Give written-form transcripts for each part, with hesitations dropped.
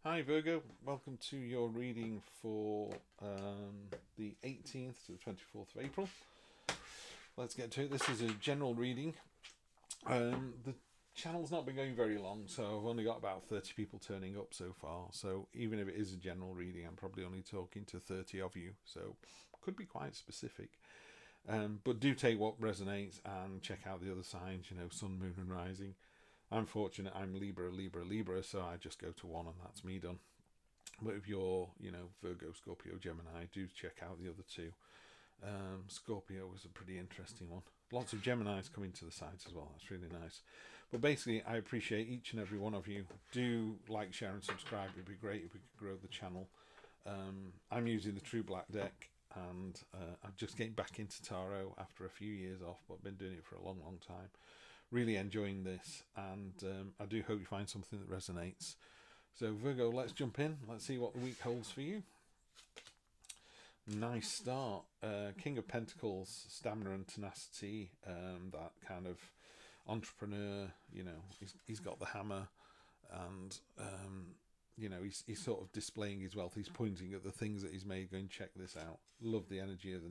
Hi Virgo, welcome to your reading for the 18th to the 24th of April. Let's get to it. This is a general reading. The channel's not been going very long, so I've only got about 30 people turning up so far. So even if it is a general reading, I'm probably only talking to 30 of you, so could be quite specific. But do take what resonates and check out the other signs, Sun, Moon and Rising. I'm fortunate I'm Libra, so I just go to one and that's me done. But if you're, Virgo, Scorpio, Gemini, do check out the other two. Scorpio was a pretty interesting one. Lots of Geminis coming to the site as well. That's really nice. But basically, I appreciate each and every one of you. Do like, share, and subscribe. It'd be great if we could grow the channel. I'm using the True Black deck, and I'm just getting back into tarot after a few years off, but I've been doing it for a long, long time. Really enjoying this, and I do hope you find something that resonates. So Virgo, let's jump in. Let's see what the week holds for you. Nice start. King of Pentacles, stamina and tenacity. That kind of entrepreneur. He's got the hammer, and he's sort of displaying his wealth. He's pointing at the things that he's made. Going, check this out. Love the energy of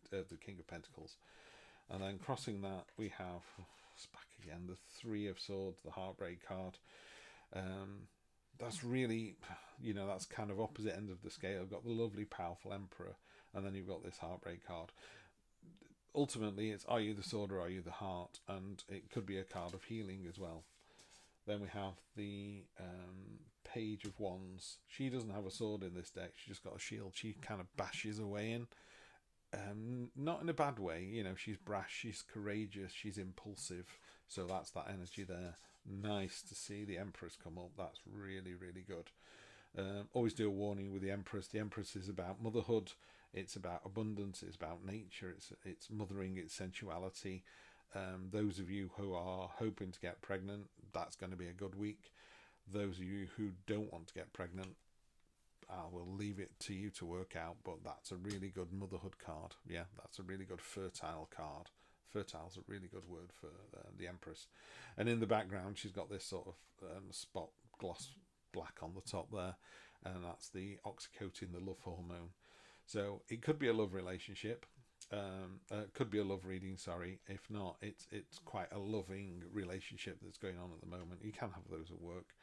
the King of Pentacles. And then crossing that, we have it's back again the Three of Swords, the Heartbreak card. That's really, that's kind of opposite end of the scale. You've got the lovely, powerful Emperor, and then you've got this Heartbreak card. Ultimately, it's are you the sword or are you the heart? And it could be a card of healing as well. Then we have the Page of Wands. She doesn't have a sword in this deck. She's just got a shield. She kind of bashes away in. Not in a bad way. She's brash, she's courageous, she's impulsive. So that's that energy there. Nice to see the Empress come up. That's really, really good. Always do a warning with the Empress. The Empress is about motherhood. It's about abundance. It's about nature. It's mothering. It's sensuality. Those of you who are hoping to get pregnant, that's going to be a good week. Those of you who don't want to get pregnant, I will leave it to you to work out, but that's a really good motherhood card. Yeah, that's a really good fertile card. Fertile's a really good word for the Empress. And in the background, she's got this sort of spot gloss black on the top there, and that's the oxytocin, the love hormone. So it could be a love relationship. Could be a love reading, sorry. If not, it's quite a loving relationship that's going on at the moment. You can have those at work.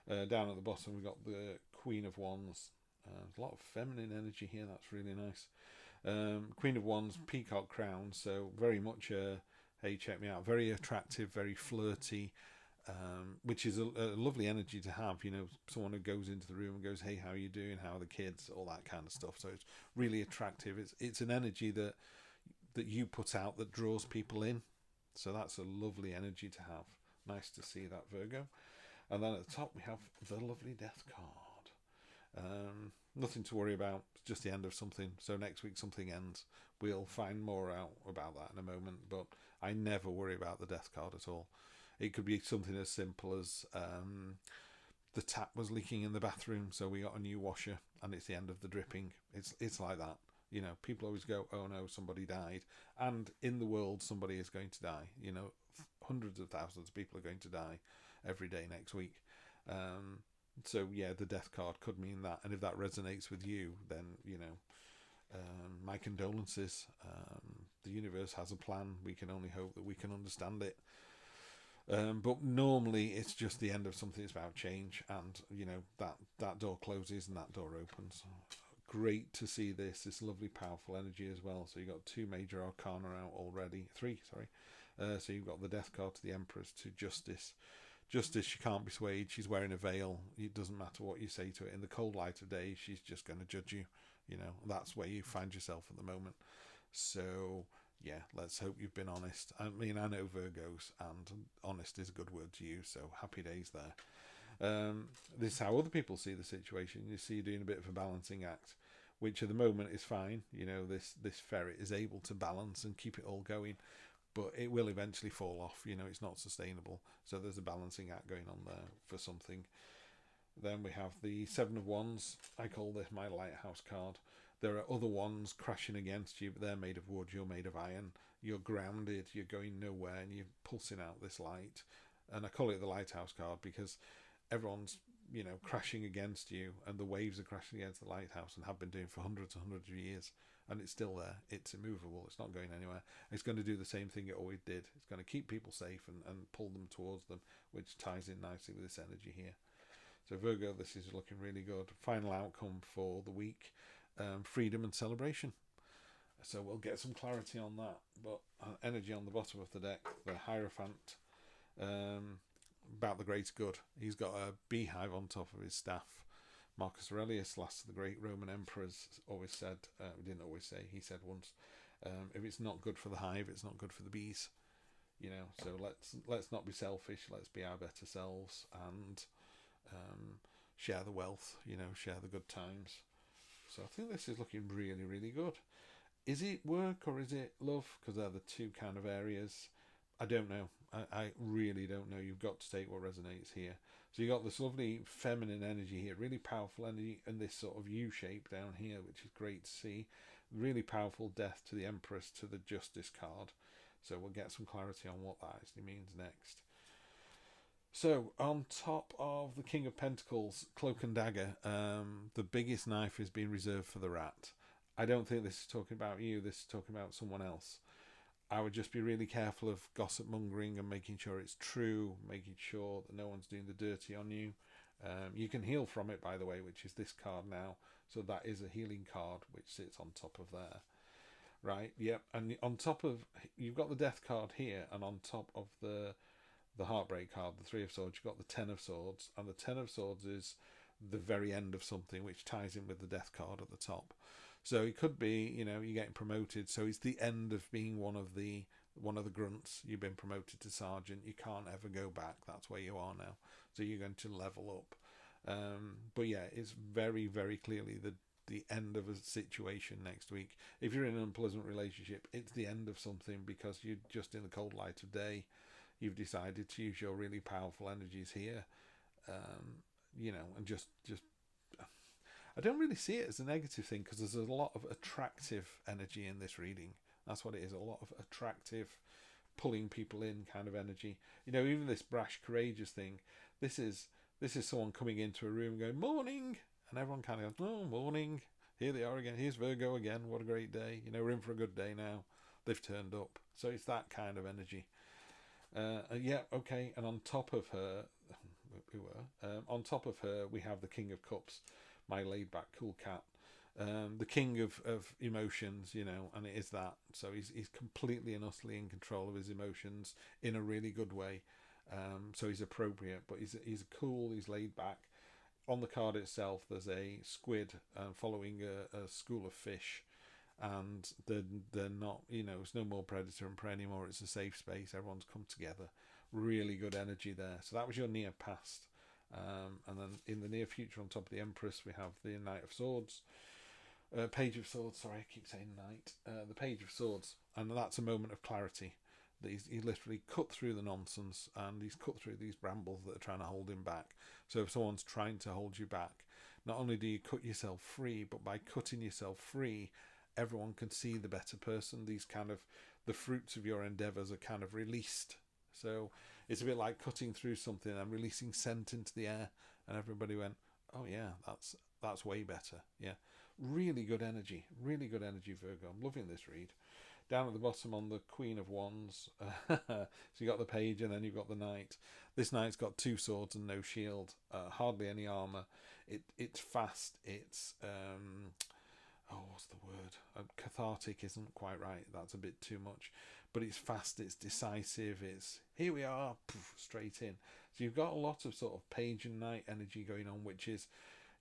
Down at the bottom, we've got the Queen of Wands. There's a lot of feminine energy here. That's really nice. Queen of Wands, peacock crown. So very much hey, check me out. Very attractive, very flirty, which is a lovely energy to have. Someone who goes into the room and goes, hey, how are you doing? How are the kids? All that kind of stuff. So it's really attractive. It's an energy that you put out that draws people in. So that's a lovely energy to have. Nice to see that, Virgo. And then at the top we have the lovely Death card. Nothing to worry about, just the end of something. So next week something ends. We'll find more out about that in a moment, but I never worry about the Death card at all. It could be something as simple as the tap was leaking in the bathroom, so we got a new washer, and it's the end of the dripping. It's like that. People always go, oh no, somebody died. And in the world, somebody is going to die. Hundreds of thousands of people are going to die every day next week. So yeah, the Death card could mean that. And if that resonates with you, then, my condolences. The universe has a plan. We can only hope that we can understand it. But normally it's just the end of something. It's about change, and that door closes and that door opens. Great to see this lovely powerful energy as well. So you've got two major arcana out already. Three, sorry. So you've got the Death card to the Empress, to Justice. Justice, she can't be swayed. She's wearing a veil. It doesn't matter what you say to it. In the cold light of day, she's just going to judge you. That's where you find yourself at the moment. So yeah, let's hope you've been honest. I mean, I know Virgos, and honest is a good word to use, so happy days there. This is how other people see the situation. You see, you're doing a bit of a balancing act, which at the moment is fine. This ferret is able to balance and keep it all going, but it will eventually fall off. It's not sustainable. So there's a balancing act going on there for something. Then we have the Seven of Wands. I call this my lighthouse card. There are other ones crashing against you, but they're made of wood, you're made of iron. You're grounded, you're going nowhere, and you're pulsing out this light. And I call it the lighthouse card because everyone's you know, crashing against you, and the waves are crashing against the lighthouse and have been doing for hundreds and hundreds of years, and it's still there. It's immovable. It's not going anywhere. It's going to do the same thing it always did. It's going to keep people safe and pull them towards them, which ties in nicely with this energy here. So Virgo, this is looking really good. Final outcome for the week, freedom and celebration. So we'll get some clarity on that. But energy on the bottom of the deck, the Hierophant, about the greater good. He's got a beehive on top of his staff. Marcus Aurelius, last of the great Roman emperors, always said, didn't always say, he said once, if it's not good for the hive, it's not good for the bees. You know, so let's not be selfish. Let's be our better selves and share the wealth. You know, share the good times. So I think this is looking really, really good. Is it work or is it love? Because they're the two kind of areas. I don't know. I really don't know. You've got to take what resonates here. So you got this lovely feminine energy here, really powerful energy, and this sort of U shape down here, which is great to see. Really powerful death to the Empress, to the Justice card. So we'll get some clarity on what that actually means next. So on top of the King of Pentacles, Cloak and Dagger, the biggest knife is being reserved for the Rat. I don't think this is talking about you. This is talking about someone else. I would just be really careful of gossip mongering and making sure it's true, making sure that no one's doing the dirty on you. You can heal from it, by the way, which is this card now. So that is a healing card, which sits on top of there. Right, yep. And on top of, you've got the Death card here, and on top of the Heartbreak card, the Three of Swords, you've got the Ten of Swords. And the Ten of Swords is the very end of something, which ties in with the Death card at the top. So it could be, you know, you're getting promoted. So it's the end of being one of the grunts. You've been promoted to sergeant. You can't ever go back. That's where you are now. So you're going to level up. But yeah, it's very, very clearly the end of a situation next week. If you're in an unpleasant relationship, it's the end of something because you're just in the cold light of day. You've decided to use your really powerful energies here. You know, and just I don't really see it as a negative thing because there's a lot of attractive energy in this reading. That's what it is, a lot of attractive, pulling people in kind of energy. You know, even this brash, courageous thing, this is someone coming into a room going, morning, and everyone kind of goes, oh, morning, here they are again, here's Virgo again, what a great day, you know, we're in for a good day now, they've turned up. So it's that kind of energy. Yeah, okay, and on top of her, we have the King of Cups, my laid-back cool cat, the king of emotions, you know, and it is that. So he's completely and utterly in control of his emotions in a really good way. So he's appropriate, but he's cool, he's laid back. On the card itself, there's a squid following a school of fish, and they're not, you know, it's no more predator and prey anymore. It's a safe space. Everyone's come together. Really good energy there. So that was your near past. And then in the near future, on top of the Empress, we have the Knight of Swords, Page of Swords. Sorry, I keep saying Knight. The Page of Swords, and that's a moment of clarity. That he literally cut through the nonsense, and he's cut through these brambles that are trying to hold him back. So if someone's trying to hold you back, not only do you cut yourself free, but by cutting yourself free, everyone can see the better person. These kind of, the fruits of your endeavours are kind of released. So it's a bit like cutting through something and releasing scent into the air, and everybody went, oh yeah, that's way better. Yeah, really good energy, Virgo. I'm loving this read. Down at the bottom on the Queen of Wands, so you got the Page and then you've got the Knight. This Knight's got 2 swords and no shield, hardly any armour. It's fast, it's what's the word? Cathartic isn't quite right. That's a bit too much. But it's fast, it's decisive, it's here we are, poof, straight in. So you've got a lot of sort of Page and Knight energy going on, which is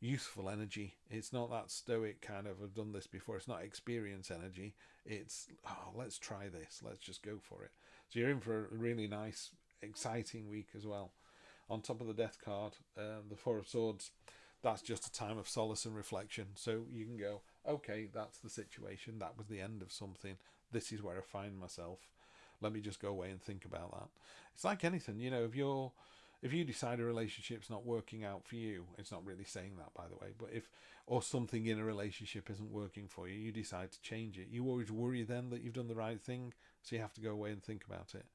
youthful energy. It's not that stoic kind of, I've done this before. It's not experience energy. It's, oh, let's try this. Let's just go for it. So you're in for a really nice, exciting week as well. On top of the Death card, the Four of Swords, that's just a time of solace and reflection. So you can go, okay, that's the situation. That was the end of something. This is where I find myself. Let me just go away and think about that. It's like anything, you know, if you decide a relationship's not working out for you, it's not really saying that, by the way, but or something in a relationship isn't working for you, you decide to change it. You always worry then that you've done the right thing, so you have to go away and think about it.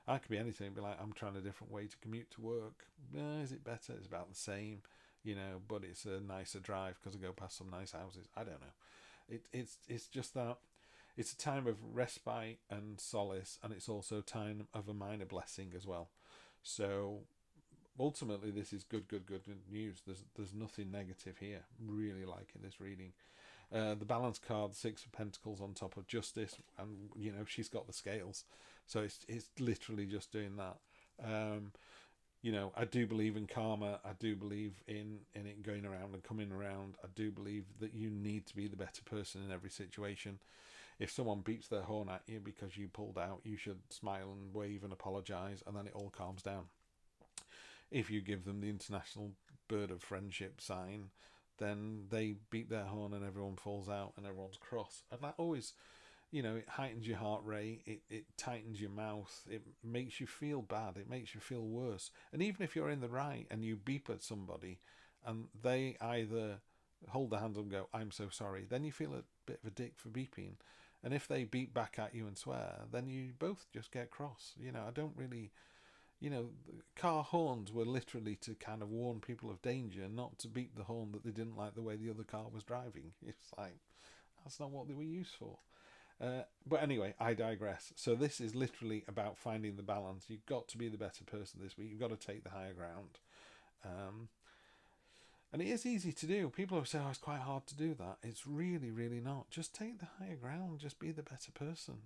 That could be anything. It'd be like, I'm trying a different way to commute to work. Is it better? It's about the same. but it's a nicer drive because I go past some nice houses. I don't know. It's just that it's a time of respite and solace, and it's also a time of a minor blessing as well. So ultimately, this is good news. There's nothing negative here. Really liking this reading. The balance card, Six of Pentacles on top of Justice, and she's got the scales, so it's literally just doing that. I do believe in karma. I do believe in it going around and coming around. I do believe that you need to be the better person in every situation. If someone beeps their horn at you because you pulled out, you should smile and wave and apologise, and then it all calms down. If you give them the international bird of friendship sign, then they beat their horn and everyone falls out and everyone's cross. And that always, it heightens your heart rate, it tightens your mouth, it makes you feel bad, it makes you feel worse. And even if you're in the right and you beep at somebody and they either hold their hands up and go, I'm so sorry, then you feel a bit of a dick for beeping. And if they beep back at you and swear, then you both just get cross. I don't really... car horns were literally to kind of warn people of danger, not to beep the horn that they didn't like the way the other car was driving. It's like, that's not what they were used for. But anyway, I digress. So this is literally about finding the balance. You've got to be the better person this week. You've got to take the higher ground. And it is easy to do. People have said, it's quite hard to do that. It's really, really not. Just take the higher ground. Just be the better person,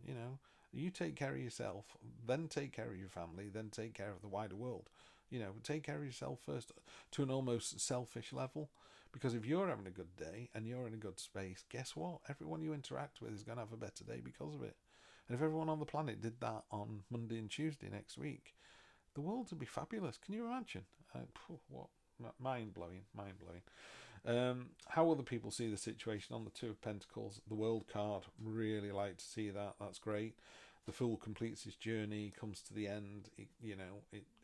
You take care of yourself, then take care of your family, then take care of the wider world. Take care of yourself first to an almost selfish level. Because if you're having a good day and you're in a good space, guess what? Everyone you interact with is going to have a better day because of it. And if everyone on the planet did that on Monday and Tuesday next week, the world would be fabulous. Can you imagine? What? Mind-blowing. How other people see the situation on the Two of Pentacles, the World card, really like to see that. That's great. The Fool completes his journey, comes to the end.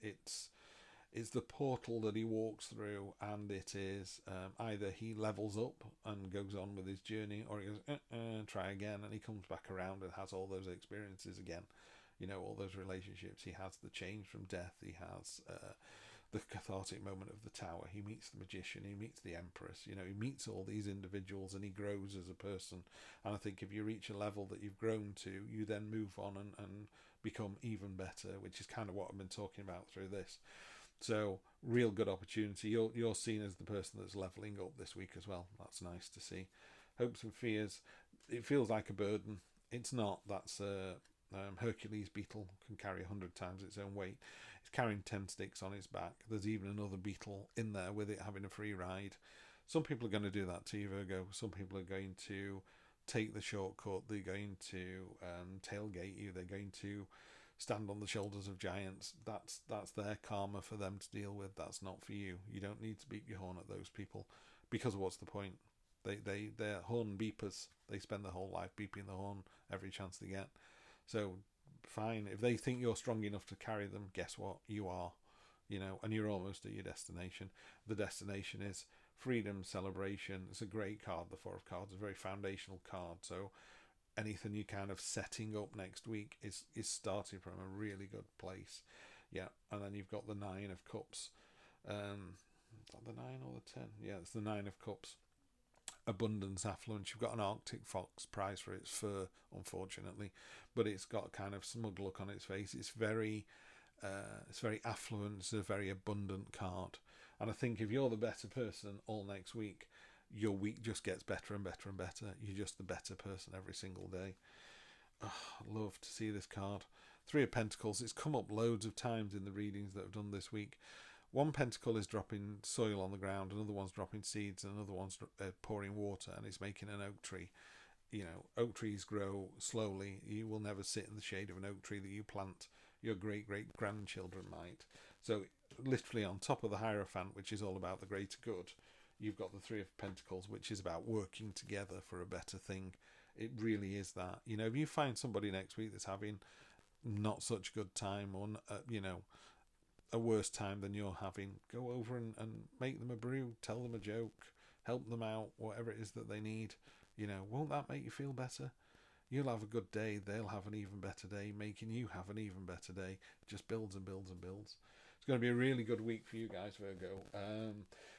It's the portal that he walks through, and it is either he levels up and goes on with his journey, or he goes, try again, and he comes back around and has all those experiences again. All those relationships. He has the change from death. He has the cathartic moment of the Tower. He meets the Magician. He meets the Empress. He meets all these individuals, and he grows as a person. And I think if you reach a level that you've grown to, you then move on and become even better, which is kind of what I've been talking about through this. So, real good opportunity. You're seen as the person that's leveling up this week as well. That's nice to see. Hopes and fears. It feels like a burden. It's not. That's Hercules beetle can carry 100 times its own weight. It's carrying 10 sticks on its back. There's even another beetle in there with it having a free ride. Some people are going to do that to you, Virgo. Some people are going to take the shortcut. They're going to tailgate you. They're going to stand on the shoulders of giants. That's their karma for them to deal with. That's not for you. You don't need to beep your horn at those people, because what's the point? They're horn beepers. They spend their whole life beeping the horn every chance they get. So fine, if they think you're strong enough to carry them, guess what? You are, and you're almost at your destination. The destination is freedom, celebration. It's a great card. The Four of Cards is a very foundational card. So anything you kind of setting up next week is starting from a really good place. Yeah, and then you've got the Nine of Cups. Is that the 9 or the 10? Yeah, it's the 9 of Cups. Abundance, affluence. You've got an Arctic fox prize for its fur, unfortunately, but it's got a kind of smug look on its face. It's very affluent. It's a very abundant card, and I think if you're the better person all next week, your week just gets better and better and better. You're just the better person every single day. Oh, I love to see this card. Three of Pentacles. It's come up loads of times in the readings that I've done this week. One pentacle is dropping soil on the ground, another one's dropping seeds, and another one's pouring water, and it's making an oak tree. Oak trees grow slowly. You will never sit in the shade of an oak tree that you plant. Your great-great-grandchildren might. So literally on top of the Hierophant, which is all about the greater good, you've got the Three of Pentacles, which is about working together for a better thing. It really is that. If you find somebody next week that's having not such a good time, or, a worse time than you're having, go over and make them a brew, tell them a joke, help them out, whatever it is that they need. Won't that make you feel better? You'll have a good day, they'll have an even better day, making you have an even better day. It just builds and builds and builds. It's going to be a really good week for you guys, Virgo.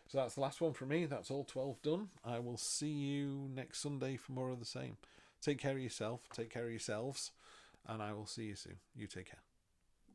So that's the last one from me. That's all 12 done. I will see you next Sunday for more of the same. Take care of yourself. Take care of yourselves. And I will see you soon. You take care.